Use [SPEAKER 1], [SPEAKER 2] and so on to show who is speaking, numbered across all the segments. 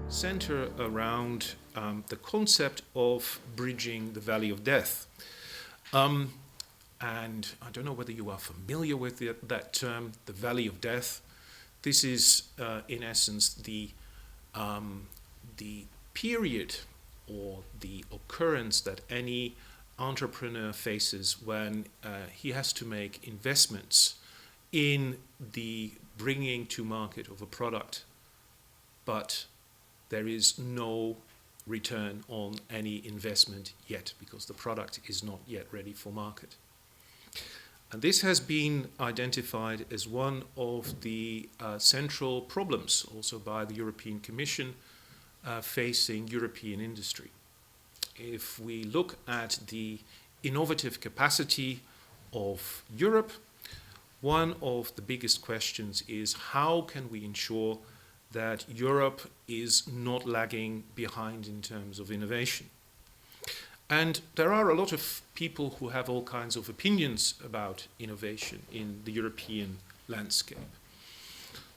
[SPEAKER 1] Center around the concept of bridging the valley of death. And I don't know whether you are familiar with that term, the valley of death. This is, in essence, the period or the occurrence that any entrepreneur faces when he has to make investments in the bringing to market of a product, but there is no return on any investment yet because the product is not yet ready for market. And this has been identified as one of the central problems also by the European Commission facing European industry. If we look at the innovative capacity of Europe, one of the biggest questions is how can we ensure that Europe is not lagging behind in terms of innovation. And there are a lot of people who have all kinds of opinions about innovation in the European landscape.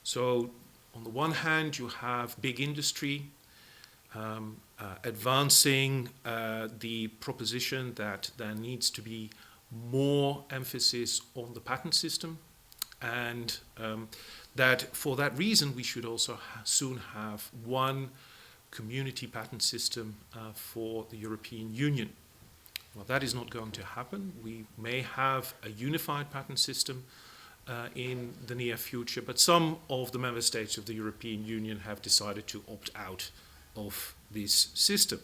[SPEAKER 1] So on the one hand, you have big industry advancing the proposition that there needs to be more emphasis on the patent system, and that for that reason we should also soon have one community patent system for the European Union. Well, that is not going to happen. We may have a unified patent system in the near future, but some of the member states of the European Union have decided to opt out of this system.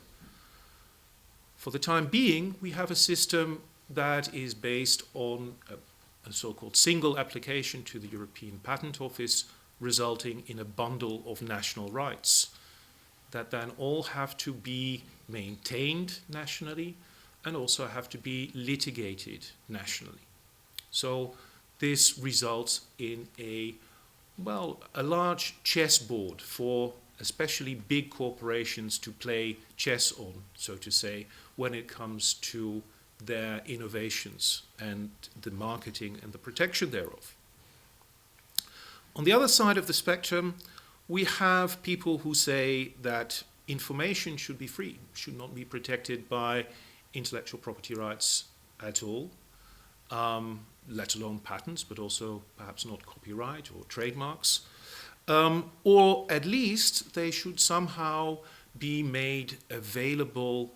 [SPEAKER 1] For the time being, we have a system that is based on a so-called single application to the European Patent Office, resulting in a bundle of national rights that then all have to be maintained nationally and also have to be litigated nationally. So this results in a large chessboard for especially big corporations to play chess on, so to say, when it comes to their innovations and the marketing and the protection thereof. On the other side of the spectrum, we have people who say that information should be free, should not be protected by intellectual property rights at all, let alone patents, but also perhaps not copyright or trademarks. Or at least they should somehow be made available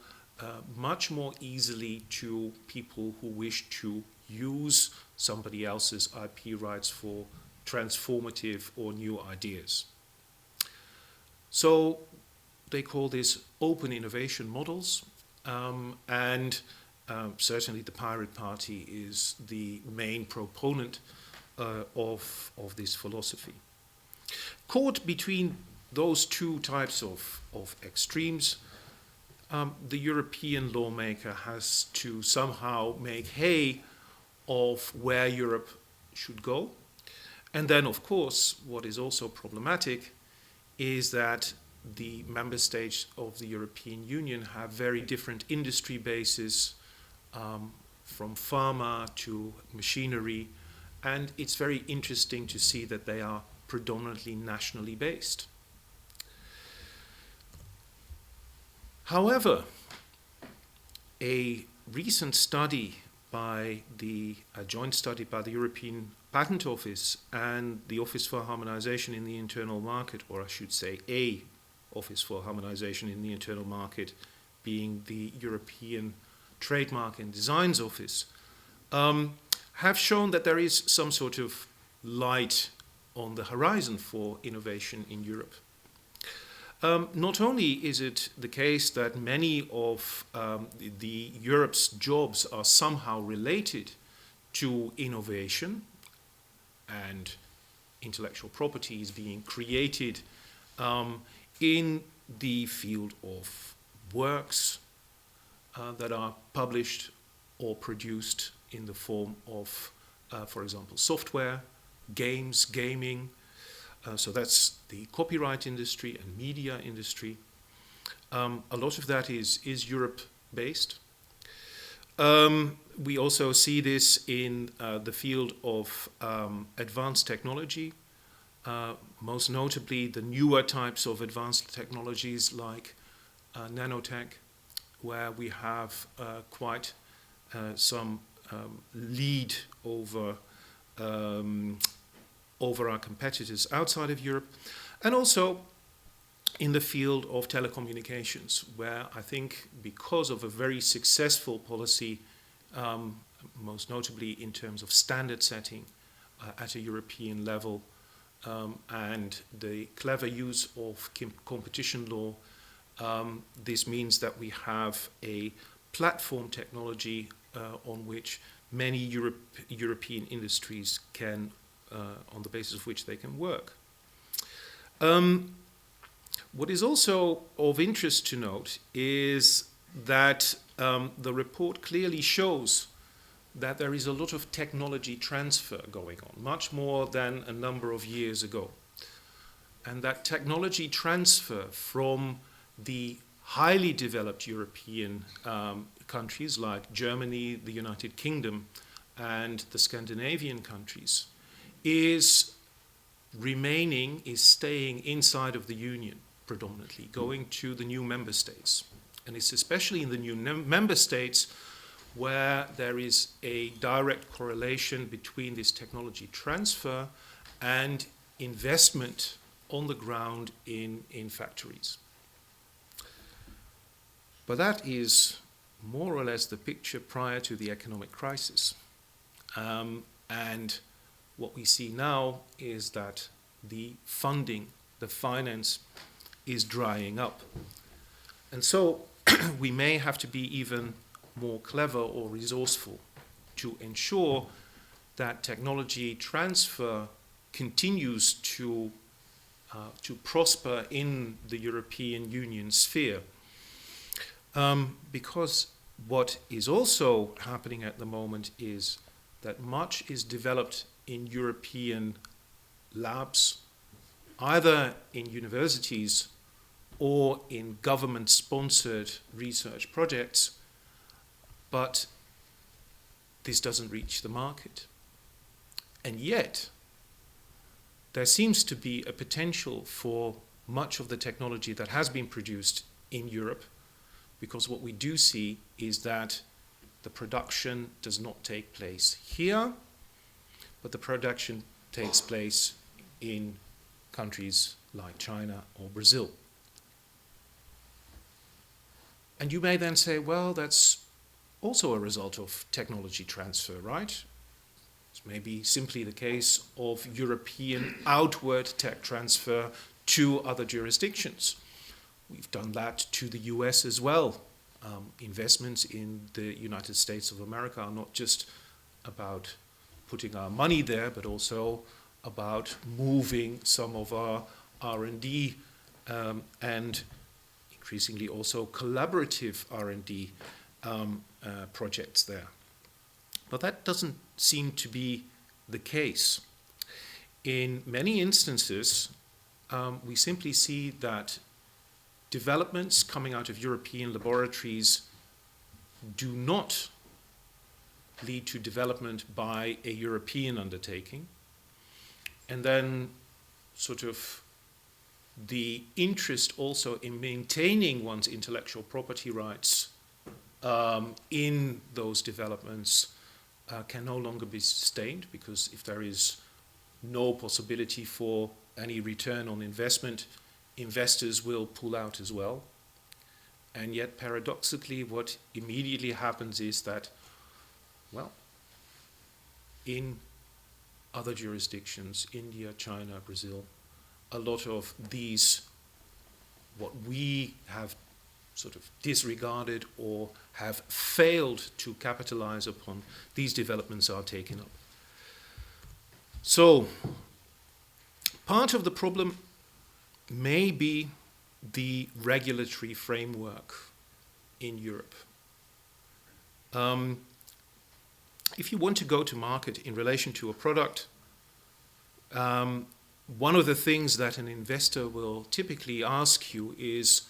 [SPEAKER 1] much more easily to people who wish to use somebody else's IP rights for transformative or new ideas. So they call this open innovation models, and certainly the Pirate Party is the main proponent of this philosophy. Caught between those two types of extremes, the European lawmaker has to somehow make hay of where Europe should go. And then, of course, what is also problematic is that the member states of the European Union have very different industry bases, from pharma to machinery, and it's very interesting to see that they are predominantly nationally based. However, a recent study by a joint study by the European Patent Office and the Office for Harmonization in the Internal Market, or I should say a Office for Harmonization in the Internal Market, being the European Trademark and Designs Office, have shown that there is some sort of light on the horizon for innovation in Europe. Not only is it the case that many of the Europe's jobs are somehow related to innovation and intellectual property is being created in the field of works that are published or produced in the form of, for example, software, games, gaming, so that's the copyright industry and media industry. A lot of that is Europe-based. We also see this in the field of advanced technology, most notably the newer types of advanced technologies like nanotech, where we have quite some lead over our competitors outside of Europe, and also in the field of telecommunications, where I think because of a very successful policy, most notably in terms of standard setting at a European level, and the clever use of competition law, this means that we have a platform technology on which many European industries can, on the basis of which they can work. What is also of interest to note is that the report clearly shows that there is a lot of technology transfer going on, much more than a number of years ago. And that technology transfer from the highly developed European countries like Germany, the United Kingdom, and the Scandinavian countries is staying inside of the Union predominantly, going to the new member states. And it's especially in the new member states where there is a direct correlation between this technology transfer and investment on the ground in factories. But that is more or less the picture prior to the economic crisis. And what we see now is that the funding, the finance, is drying up. And so we may have to be even more clever or resourceful to ensure that technology transfer continues to prosper in the European Union sphere. Because what is also happening at the moment is that much is developed in European labs, either in universities or in government-sponsored research projects, but this doesn't reach the market. And yet, there seems to be a potential for much of the technology that has been produced in Europe, because what we do see is that the production does not take place here, but the production takes place in countries like China or Brazil. And you may then say, well, that's also a result of technology transfer, right? It's maybe simply the case of European outward tech transfer to other jurisdictions. We've done that to the US as well. Investments in the United States of America are not just about putting our money there, but also about moving some of our R&D and increasingly also collaborative R&D projects there. But that doesn't seem to be the case. In many instances, we simply see that developments coming out of European laboratories do not lead to development by a European undertaking. And then sort of the interest also in maintaining one's intellectual property rights in those developments can no longer be sustained, because if there is no possibility for any return on investment, investors will pull out as well. And yet, paradoxically, what immediately happens is that, well, in other jurisdictions, India, China, Brazil, a lot of these, what we have sort of disregarded or have failed to capitalize upon, these developments are taken up. So, part of the problem may be the regulatory framework in Europe. If you want to go to market in relation to a product, one of the things that an investor will typically ask you is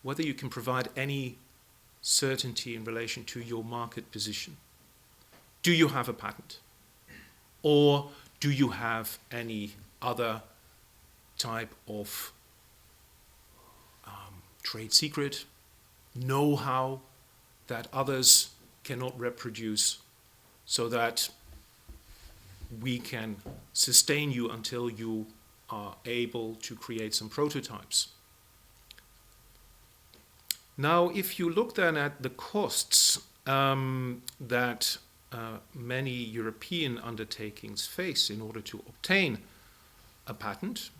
[SPEAKER 1] whether you can provide any certainty in relation to your market position. Do you have a patent? Or do you have any other type of trade secret, know-how that others cannot reproduce, so that we can sustain you until you are able to create some prototypes? Now, if you look then at the costs that many European undertakings face in order to obtain a patent,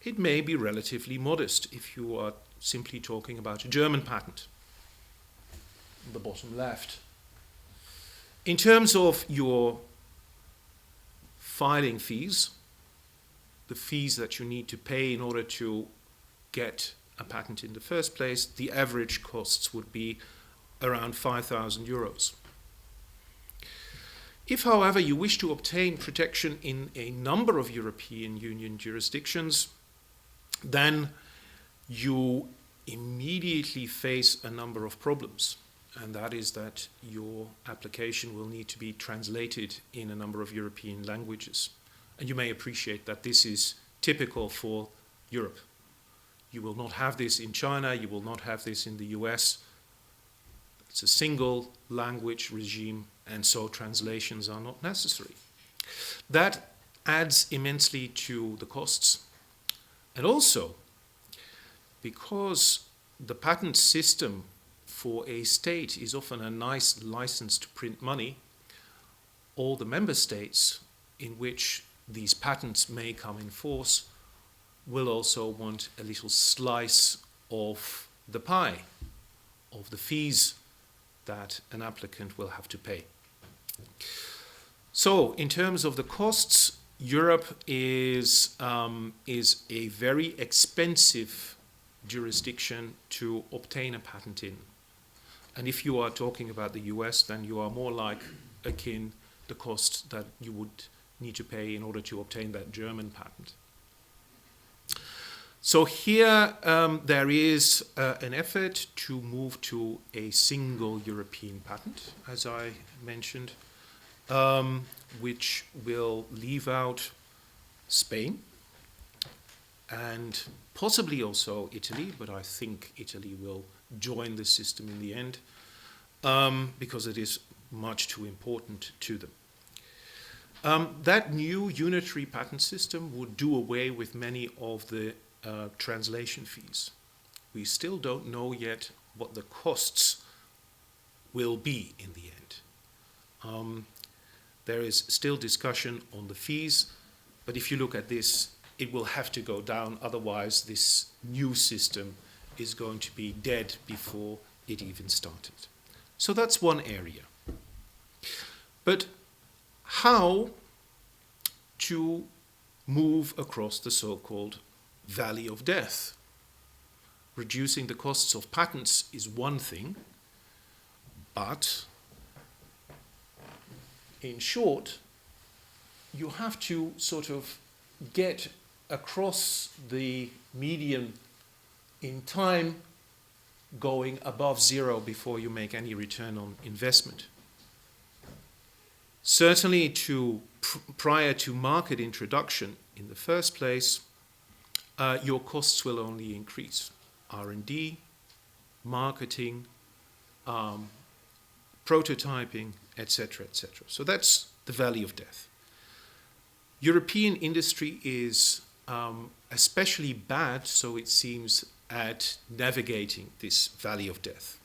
[SPEAKER 1] it may be relatively modest if you are simply talking about a German patent. The bottom left. In terms of your filing fees, the fees that you need to pay in order to get a patent in the first place, the average costs would be around 5,000 euros. If, however, you wish to obtain protection in a number of European Union jurisdictions, then you immediately face a number of problems. And that is that your application will need to be translated in a number of European languages. And you may appreciate that this is typical for Europe. You will not have this in China, you will not have this in the US. It's a single language regime, and so translations are not necessary. That adds immensely to the costs. And also, because the patent system for a state is often a nice license to print money, all the member states in which these patents may come in force will also want a little slice of the pie, of the fees that an applicant will have to pay. So, in terms of the costs, Europe is a very expensive jurisdiction to obtain a patent in. And if you are talking about the US, then you are more like akin the cost that you would need to pay in order to obtain that German patent. So here there is an effort to move to a single European patent, as I mentioned, which will leave out Spain and possibly also Italy, but I think Italy will join the system in the end because it is much too important to them. That new unitary patent system would do away with many of the translation fees. We still don't know yet what the costs will be in the end. There is still discussion on the fees, but if you look at this, it will have to go down, otherwise this new system is going to be dead before it even started. So that's one area. But how to move across the so-called valley of death? Reducing the costs of patents is one thing, but in short, you have to sort of get across the median in time going above zero before you make any return on investment. Certainly prior to market introduction in the first place, your costs will only increase. R&D, marketing, prototyping, etc., etc. So that's the valley of death. European industry is especially bad, so it seems, at navigating this valley of death.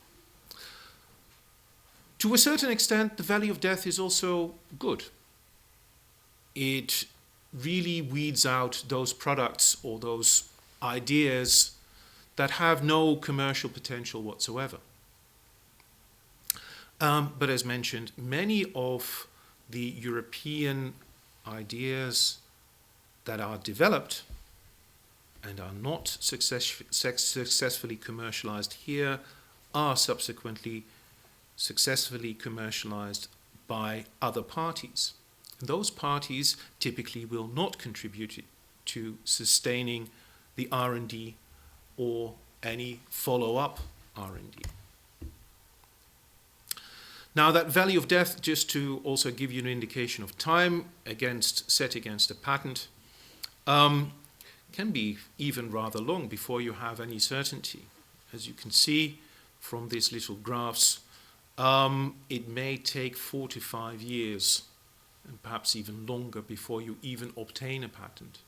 [SPEAKER 1] To a certain extent, the valley of death is also good. It really weeds out those products or those ideas that have no commercial potential whatsoever. But as mentioned, many of the European ideas that are developed and are not successfully commercialized here are subsequently successfully commercialized by other parties. Those parties typically will not contribute to sustaining the R&D or any follow-up R&D. Now that value of death, just to also give you an indication of time set against a patent, can be even rather long before you have any certainty. As you can see from these little graphs, it may take 4 to 5 years and perhaps even longer before you even obtain a patent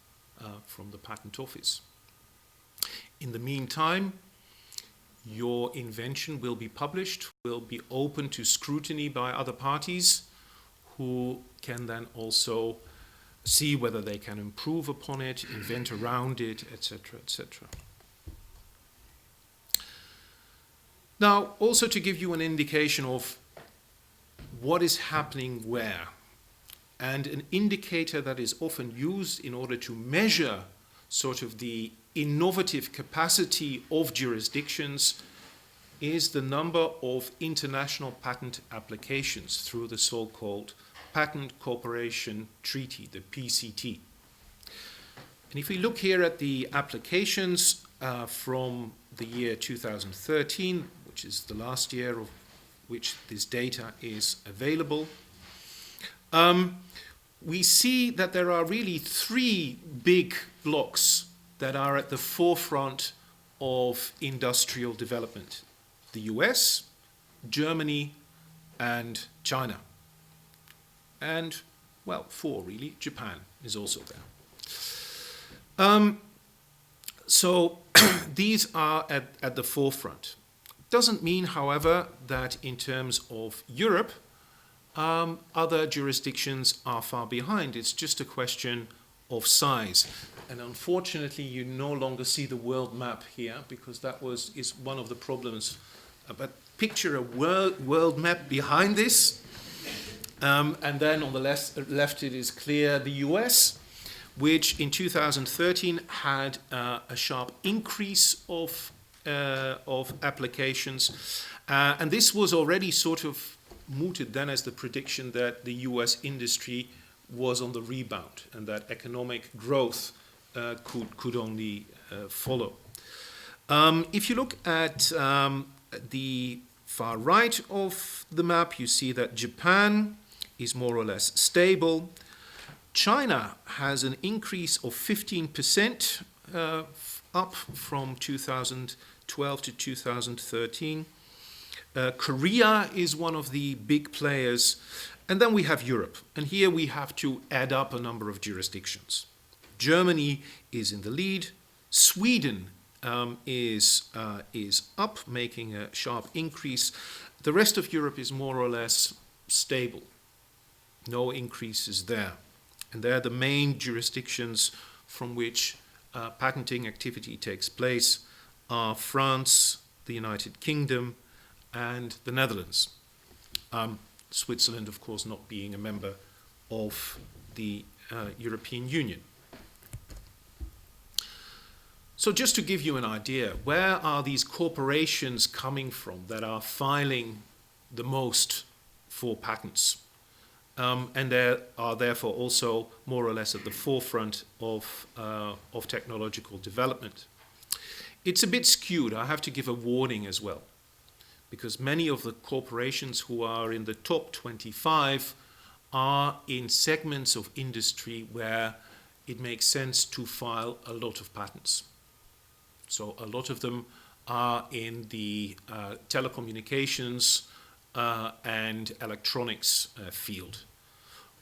[SPEAKER 1] from the patent office. In the meantime, your invention will be published, will be open to scrutiny by other parties who can then also see whether they can improve upon it, invent around it, etc., etc. Now, also to give you an indication of what is happening where, and an indicator that is often used in order to measure sort of the innovative capacity of jurisdictions is the number of international patent applications through the so-called Patent Cooperation Treaty, the PCT. And if we look here at the applications from the year 2013, which is the last year of which this data is available, we see that there are really 3 big blocks that are at the forefront of industrial development: the US, Germany, and China. And, well, 4 really. Japan is also there. So these are at the forefront. Doesn't mean, however, that in terms of Europe, other jurisdictions are far behind. It's just a question of size. And unfortunately, you no longer see the world map here, because that is one of the problems. But picture a world map behind this. And then on the left it is clear the US, which in 2013 had a sharp increase of applications. And this was already sort of mooted then as the prediction that the US industry was on the rebound and that economic growth could only follow. If you look at the far right of the map, you see that Japan is more or less stable. China has an increase of 15% up from 2012 to 2013. Korea is one of the big players. And then we have Europe. And here we have to add up a number of jurisdictions. Germany is in the lead. Sweden is up, making a sharp increase. The rest of Europe is more or less stable. No increases there. And they're the main jurisdictions from which patenting activity takes place are France, the United Kingdom, and the Netherlands. Switzerland, of course, not being a member of the European Union. So just to give you an idea, where are these corporations coming from that are filing the most for patents? And they are therefore also more or less at the forefront of technological development. It's a bit skewed. I have to give a warning as well, because many of the corporations who are in the top 25 are in segments of industry where it makes sense to file a lot of patents. So a lot of them are in the telecommunications and electronics field.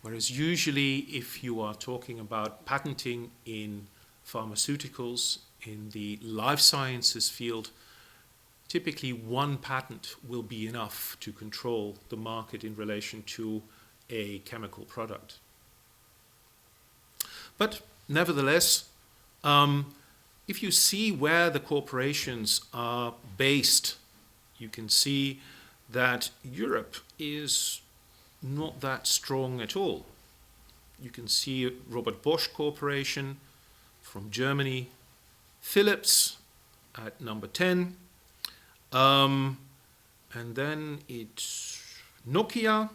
[SPEAKER 1] Whereas usually if you are talking about patenting in pharmaceuticals, in the life sciences field, typically one patent will be enough to control the market in relation to a chemical product. But nevertheless, if you see where the corporations are based, you can see that Europe is not that strong at all. You can see Robert Bosch Corporation from Germany, Philips at number 10, and then it's Nokia,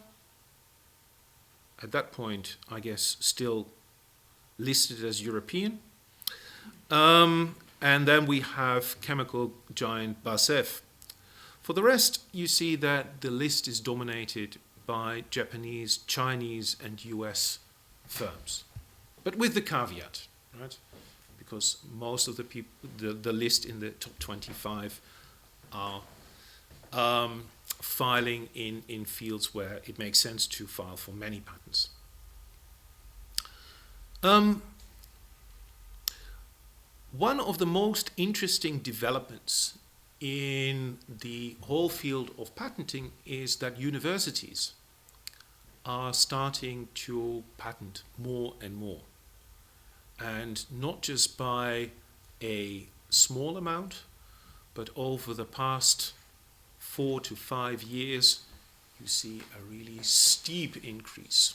[SPEAKER 1] at that point, I guess, still listed as European, And then we have chemical giant BASF. For the rest, you see that the list is dominated by Japanese, Chinese, and US firms. But with the caveat, right? Because most of the people, the list in the top 25 are filing in fields where it makes sense to file for many patents. One of the most interesting developments in the whole field of patenting is that universities are starting to patent more and more. And not just by a small amount, but over the past 4 to 5 years, you see a really steep increase.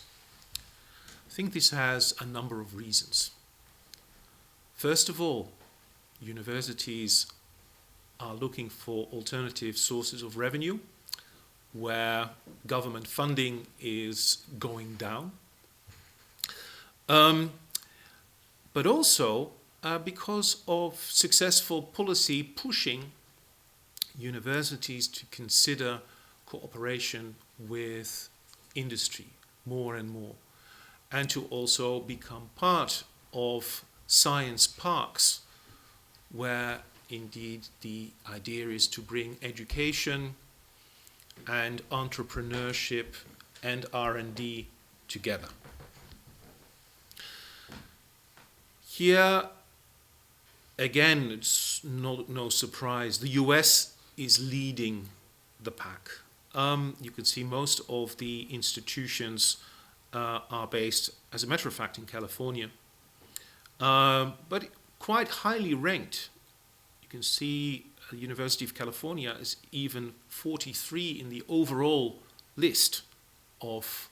[SPEAKER 1] I think this has a number of reasons. First of all, universities are looking for alternative sources of revenue where government funding is going down. But also because of successful policy pushing universities to consider cooperation with industry more and more, and to also become part of science parks, where indeed the idea is to bring education and entrepreneurship and R&D together. Here, again, it's no surprise, the US is leading the pack. You can see most of the institutions are based, as a matter of fact, in California, but quite highly ranked. You can see the University of California is even 43 in the overall list of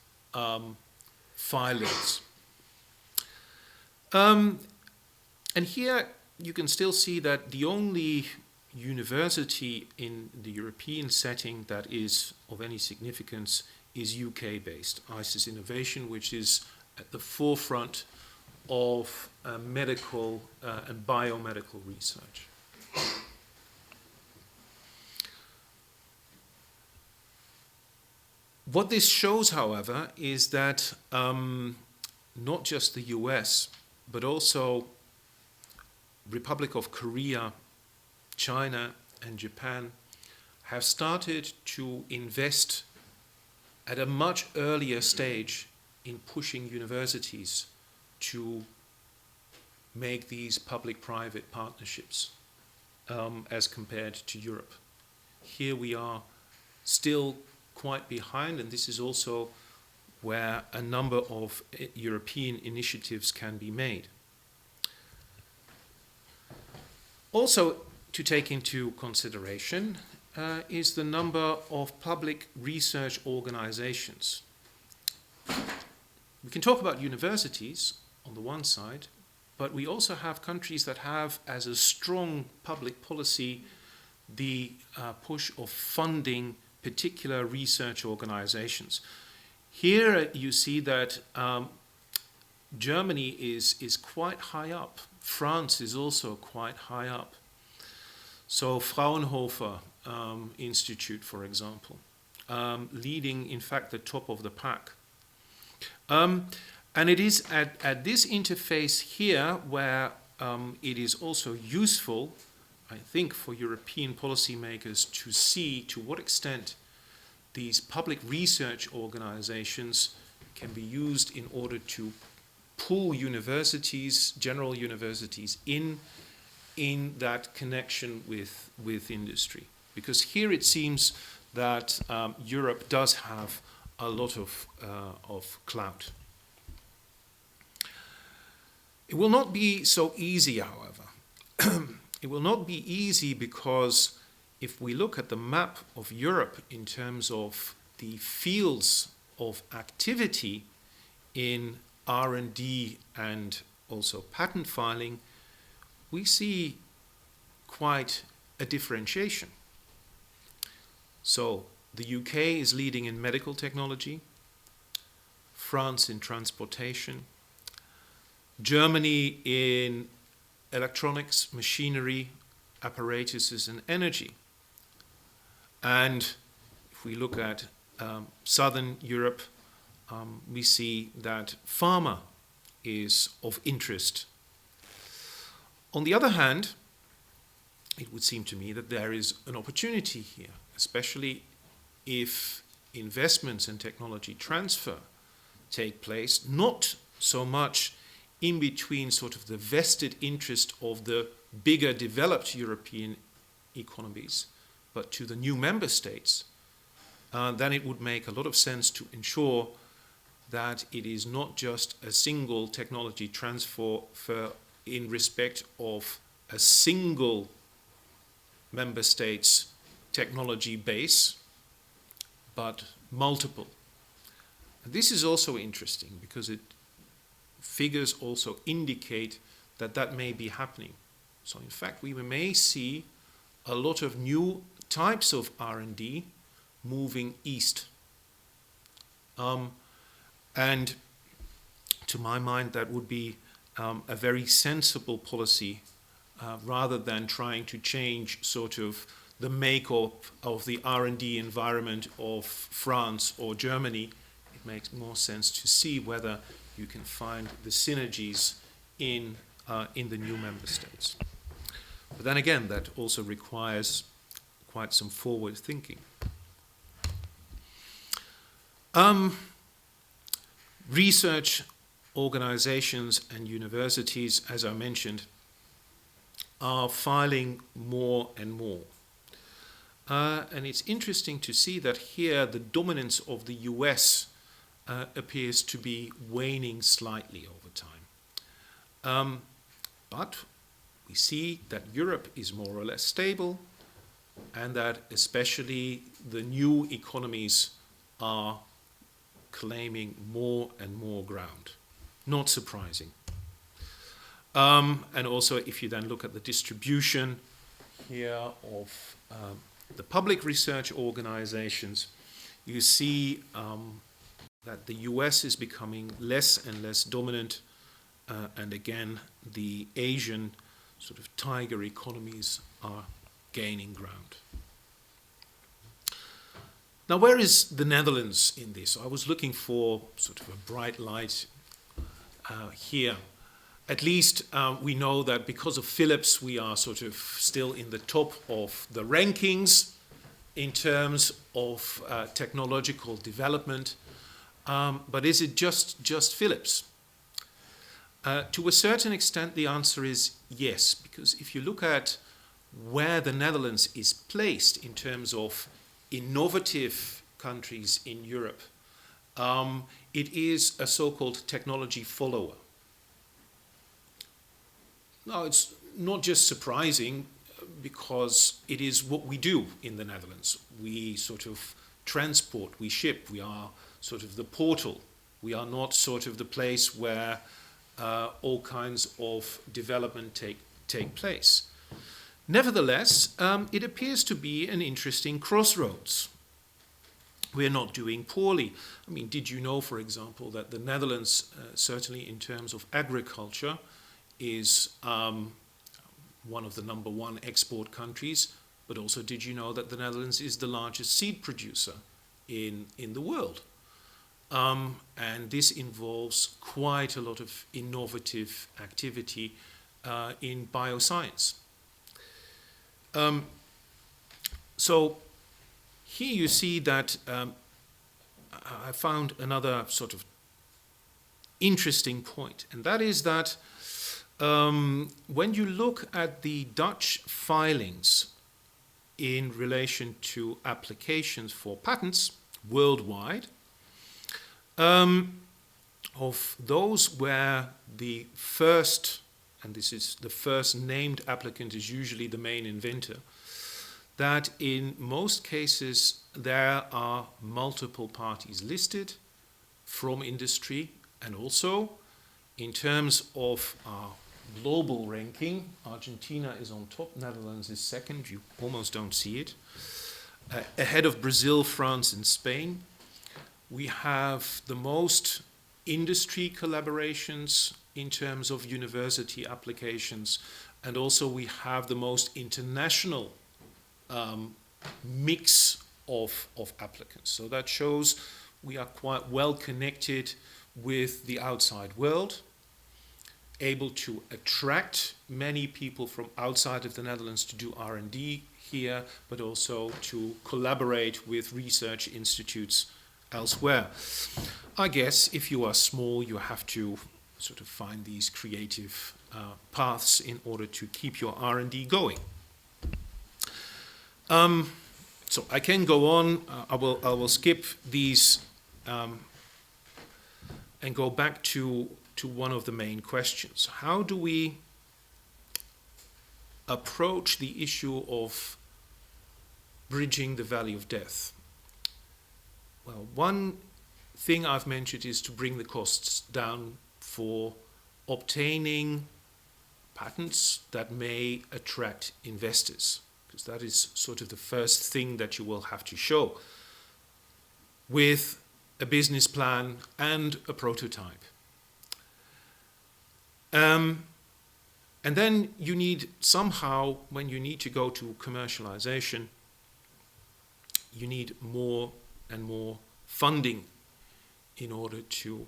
[SPEAKER 1] filings. And here you can still see that the only university in the European setting that is of any significance is UK-based, ICIS Innovation, which is at the forefront of medical and biomedical research. What this shows, however, is that not just the US, but also Republic of Korea, China, and Japan have started to invest at a much earlier stage in pushing universities to make these public-private partnerships as compared to Europe. Here we are still quite behind, and this is also where a number of European initiatives can be made. Also to take into consideration is the number of public research organizations. We can talk about universities on the one side, but we also have countries that have as a strong public policy the push of funding particular research organizations. Here you see that Germany is quite high up. France is also quite high up. So Fraunhofer Institute, for example, leading, in fact, the top of the pack. And it is at this interface here where it is also useful, I think, for European policymakers to see to what extent these public research organizations can be used in order to pull universities, general universities, in that connection with industry. Because here it seems that Europe does have a lot of clout. It will not be so easy, however. It will not be easy because if we look at the map of Europe in terms of the fields of activity in R&D and also patent filing, we see quite a differentiation. So the UK is leading in medical technology, France in transportation, Germany in electronics, machinery, apparatuses, and energy. And if we look at Southern Europe, we see that pharma is of interest. On the other hand, it would seem to me that there is an opportunity here, especially if investments and technology transfer take place, not so much in between sort of the vested interest of the bigger developed European economies, but to the new member states, then it would make a lot of sense to ensure that it is not just a single technology transfer in respect of a single member state's technology base, but multiple. And this is also interesting because figures also indicate that that may be happening. So in fact, we may see a lot of new types of R&D moving east. And to my mind, that would be a very sensible policy rather than trying to change sort of the makeup of the R&D environment of France or Germany. It makes more sense to see whether you can find the synergies in the new member states. But then again, that also requires quite some forward thinking. Research organizations and universities, as I mentioned, are filing more and more. And it's interesting to see that here the dominance of the US appears to be waning slightly over time. But we see that Europe is more or less stable, and that especially the new economies are claiming more and more ground. Not surprising. And also, if you then look at the distribution here of the public research organizations, you see that the US is becoming less and less dominant, and again, the Asian sort of tiger economies are gaining ground. Now, where is the Netherlands in this? I was looking for sort of a bright light here. At least we know that because of Philips, we are sort of still in the top of the rankings in terms of technological development. But is it just Philips? To a certain extent, the answer is yes, because if you look at where the Netherlands is placed in terms of innovative countries in Europe, it is a so-called technology follower. Now, it's not just surprising because it is what we do in the Netherlands. We sort of transport, we ship, we are sort of the portal. We are not sort of the place where all kinds of development take place. Nevertheless, it appears to be an interesting crossroads. We're not doing poorly. I mean, did you know, for example, that the Netherlands, certainly in terms of agriculture, is one of the number one export countries? But also, did you know that the Netherlands is the largest seed producer in the world? And this involves quite a lot of innovative activity in bioscience. So here you see that I found another sort of interesting point, and that is that when you look at the Dutch filings in relation to applications for patents worldwide, of those where the first, and this is the first named applicant is usually the main inventor, that in most cases there are multiple parties listed from industry, and also in terms of our global ranking, Argentina is on top, Netherlands is second, you almost don't see it, ahead of Brazil, France, and Spain. We have the most industry collaborations in terms of university applications, and also we have the most international mix of applicants. So that shows we are quite well connected with the outside world, able to attract many people from outside of the Netherlands to do R&D here, but also to collaborate with research institutes elsewhere. I guess if you are small, you have to sort of find these creative paths in order to keep your R&D going. So I can go on. I will skip these and go back to one of the main questions. How do we approach the issue of bridging the valley of death? Well, one thing I've mentioned is to bring the costs down for obtaining patents that may attract investors, because that is sort of the first thing that you will have to show with a business plan and a prototype. And then you need somehow, when you need to go to commercialization, you need more and more funding in order to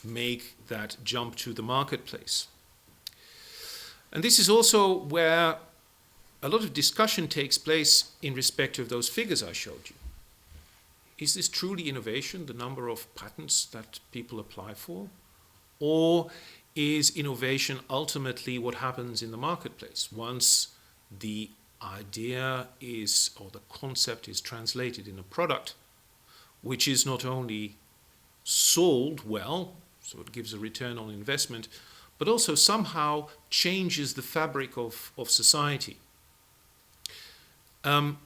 [SPEAKER 1] make that jump to the marketplace. And this is also where a lot of discussion takes place in respect of those figures I showed you. Is this truly innovation, the number of patents that people apply for? Or is innovation ultimately what happens in the marketplace once the idea is, or the concept is translated in a product, which is not only sold well, so it gives a return on investment, but also somehow changes the fabric of society. And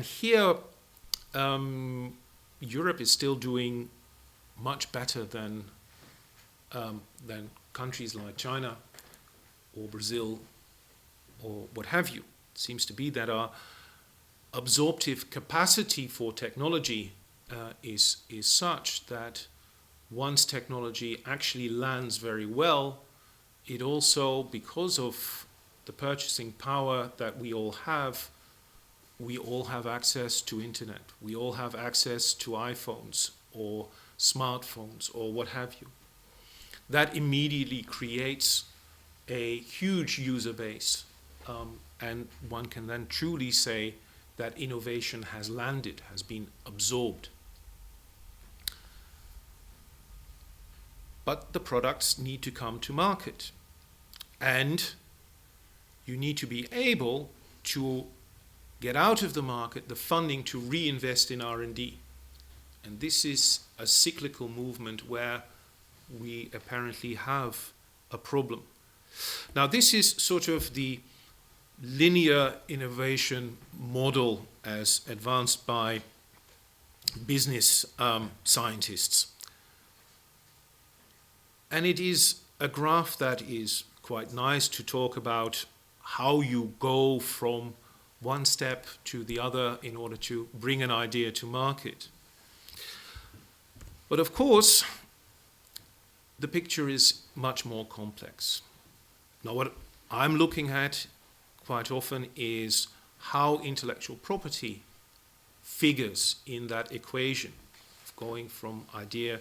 [SPEAKER 1] here, Europe is still doing much better than countries like China or Brazil or what have you. It seems to be that our absorptive capacity for technology is such that once technology actually lands very well, it also, because of the purchasing power that we all have access to internet. We all have access to iPhones or smartphones or what have you. That immediately creates a huge user base, and one can then truly say that innovation has landed, has been absorbed. But the products need to come to market, and you need to be able to get out of the market the funding to reinvest in R&D. And this is a cyclical movement where we apparently have a problem. Now, this is sort of the linear innovation model as advanced by business scientists. And it is a graph that is quite nice to talk about how you go from one step to the other in order to bring an idea to market. But of course, the picture is much more complex. Now, what I'm looking at quite often is how intellectual property figures in that equation of going from idea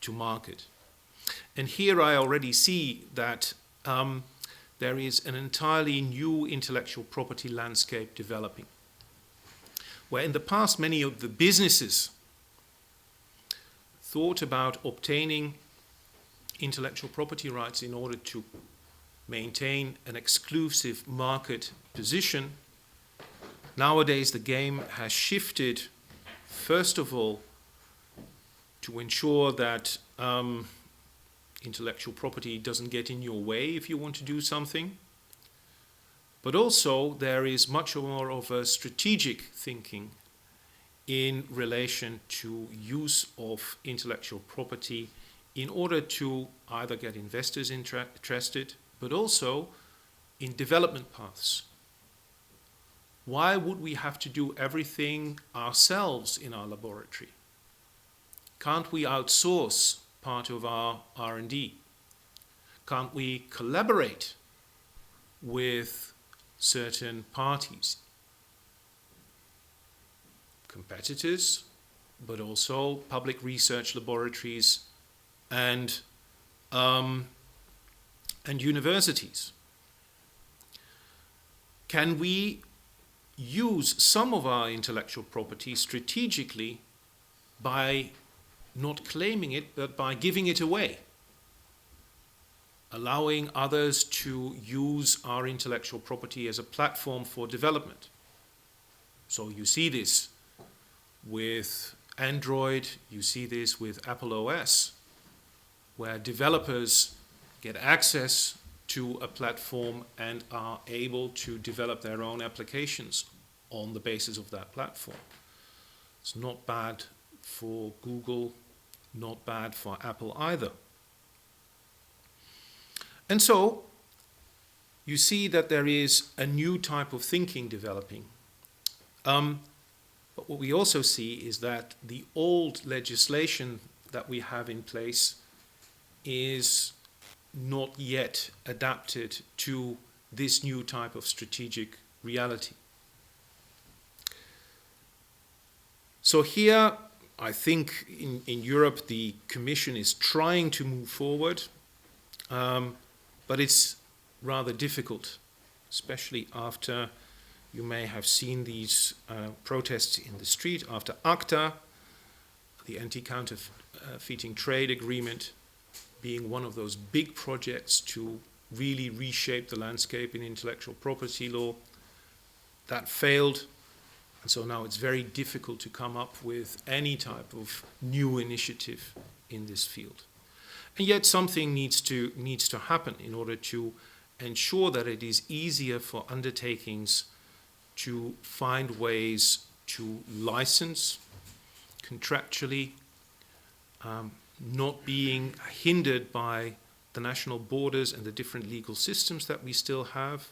[SPEAKER 1] to market. And here I already see that there is an entirely new intellectual property landscape developing, where in the past many of the businesses thought about obtaining intellectual property rights in order to maintain an exclusive market position. Nowadays the game has shifted, first of all, to ensure that intellectual property doesn't get in your way if you want to do something. But also there is much more of a strategic thinking in relation to use of intellectual property in order to either get investors interested, but also in development paths. Why would we have to do everything ourselves in our laboratory? Can't we outsource part of our R&D? Can't we collaborate with certain parties, competitors, but also public research laboratories and universities? Can we use some of our intellectual property strategically by not claiming it, but by giving it away, allowing others to use our intellectual property as a platform for development? So you see this with Android, you see this with Apple OS, where developers get access to a platform and are able to develop their own applications on the basis of that platform. It's not bad for Google, not bad for Apple either. And so you see that there is a new type of thinking developing. But what we also see is that the old legislation that we have in place is not yet adapted to this new type of strategic reality. So here, I think in Europe, the Commission is trying to move forward, but it's rather difficult, especially after you may have seen these protests in the street after ACTA, the anti-counterfeiting trade agreement, being one of those big projects to really reshape the landscape in intellectual property law. That failed, and so now it's very difficult to come up with any type of new initiative in this field. And yet something needs to happen in order to ensure that it is easier for undertakings to find ways to license contractually, not being hindered by the national borders and the different legal systems that we still have.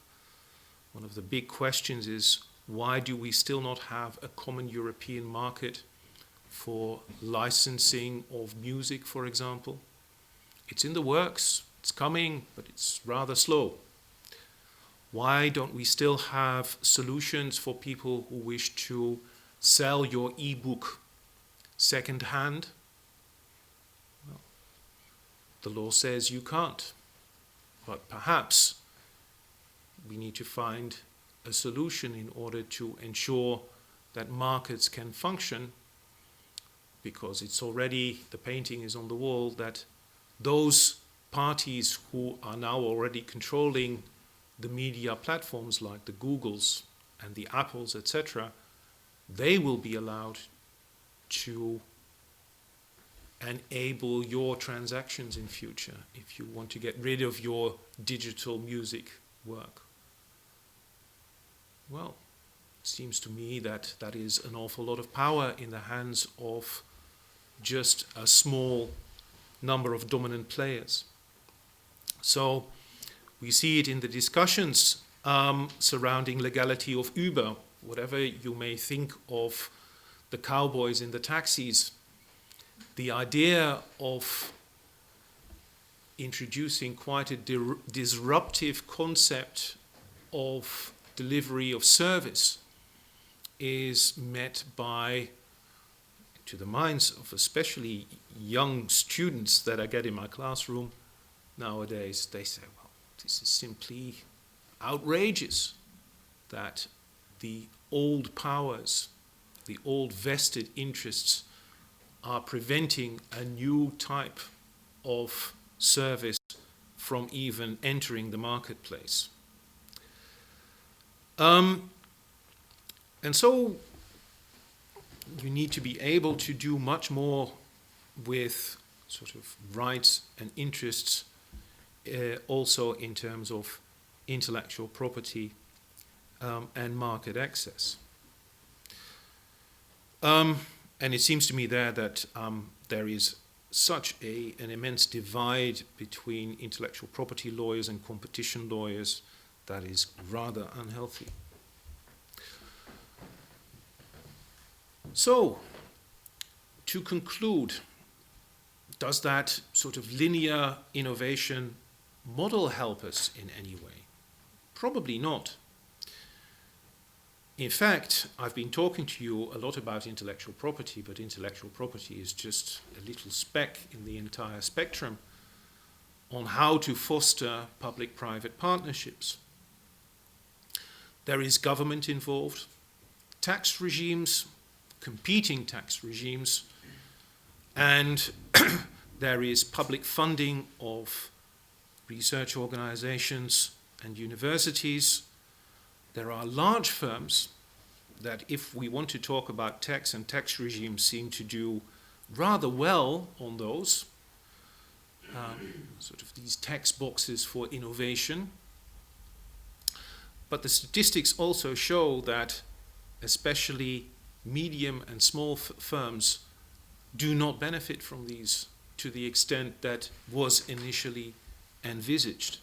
[SPEAKER 1] One of the big questions is, why do we still not have a common European market for licensing of music, for example? It's in the works, it's coming, but it's rather slow. Why don't we still have solutions for people who wish to sell your e-book second-hand? Well, the law says you can't, but perhaps we need to find a solution in order to ensure that markets can function, because it's already, the painting is on the wall, that those parties who are now already controlling the media platforms like the Googles and the Apples, etc., they will be allowed to enable your transactions in future if you want to get rid of your digital music work. Well, it seems to me that that is an awful lot of power in the hands of just a small number of dominant players. So we see it in the discussions surrounding legality of Uber. Whatever you may think of the cowboys in the taxis, the idea of introducing quite a disruptive concept of delivery of service is met by, to the minds of especially young students that I get in my classroom nowadays, they say, well, this is simply outrageous that the old powers, the old vested interests are preventing a new type of service from even entering the marketplace. And so you need to be able to do much more with sort of rights and interests, also in terms of intellectual property and market access. And it seems to me there that there is such an immense divide between intellectual property lawyers and competition lawyers that is rather unhealthy. So, to conclude, does that sort of linear innovation model help us in any way? Probably not. In fact, I've been talking to you a lot about intellectual property, but intellectual property is just a little speck in the entire spectrum on how to foster public-private partnerships. There is government involved, tax regimes, competing tax regimes, and there is public funding of research organizations and universities. There are large firms that, if we want to talk about tax and tax regimes, seem to do rather well on those, sort of these tax boxes for innovation. But the statistics also show that especially medium and small firms do not benefit from these to the extent that was initially envisaged.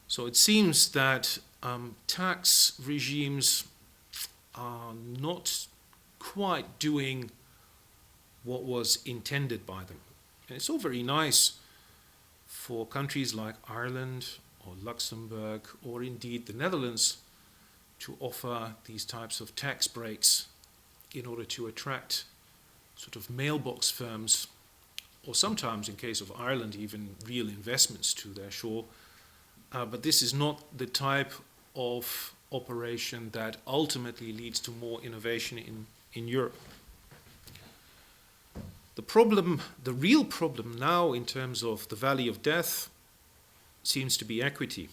[SPEAKER 1] So it seems that tax regimes are not quite doing what was intended by them. And it's all very nice for countries like Ireland or Luxembourg or indeed the Netherlands to offer these types of tax breaks in order to attract sort of mailbox firms, or sometimes, in case of Ireland, even real investments to their shore. But this is not the type of operation that ultimately leads to more innovation in Europe. The real problem now in terms of the valley of death seems to be equity.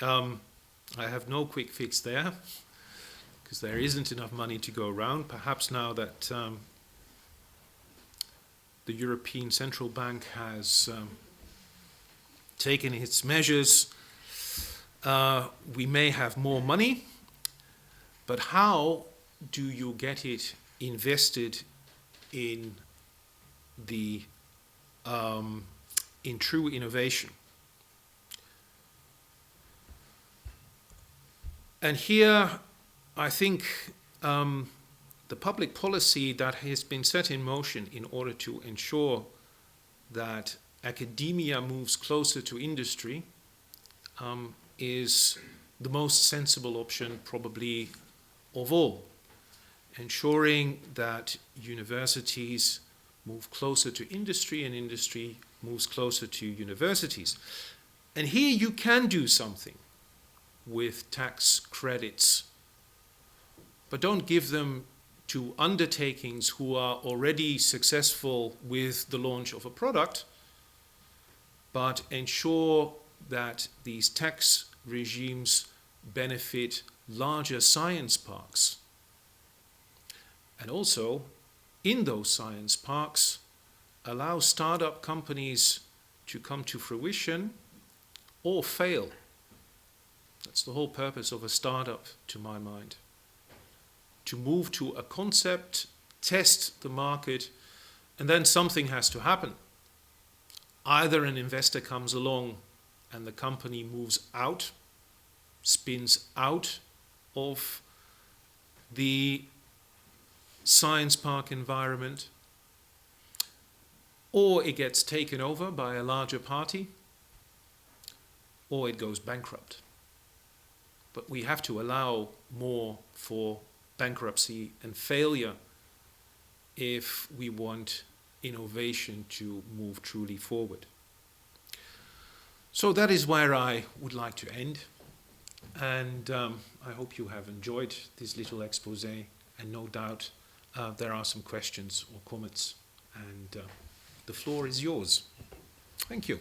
[SPEAKER 1] I have no quick fix there, because there isn't enough money to go around. Perhaps now that the European Central Bank has taken its measures, we may have more money, but how do you get it invested in in true innovation? And here, I think the public policy that has been set in motion in order to ensure that academia moves closer to industry is the most sensible option probably of all. Ensuring that universities move closer to industry and industry moves closer to universities. And here you can do something with tax credits, but don't give them to undertakings who are already successful with the launch of a product, but ensure that these tax regimes benefit larger science parks. And also, in those science parks, allow startup companies to come to fruition or fail. That's the whole purpose of a startup, to my mind. To move to a concept, test the market, and then something has to happen. Either an investor comes along and the company moves out, spins out of the science park environment, or it gets taken over by a larger party, or it goes bankrupt. But we have to allow more for bankruptcy and failure if we want innovation to move truly forward. So that is where I would like to end. And I hope you have enjoyed this little expose, and no doubt there are some questions or comments, and the floor is yours. Thank you.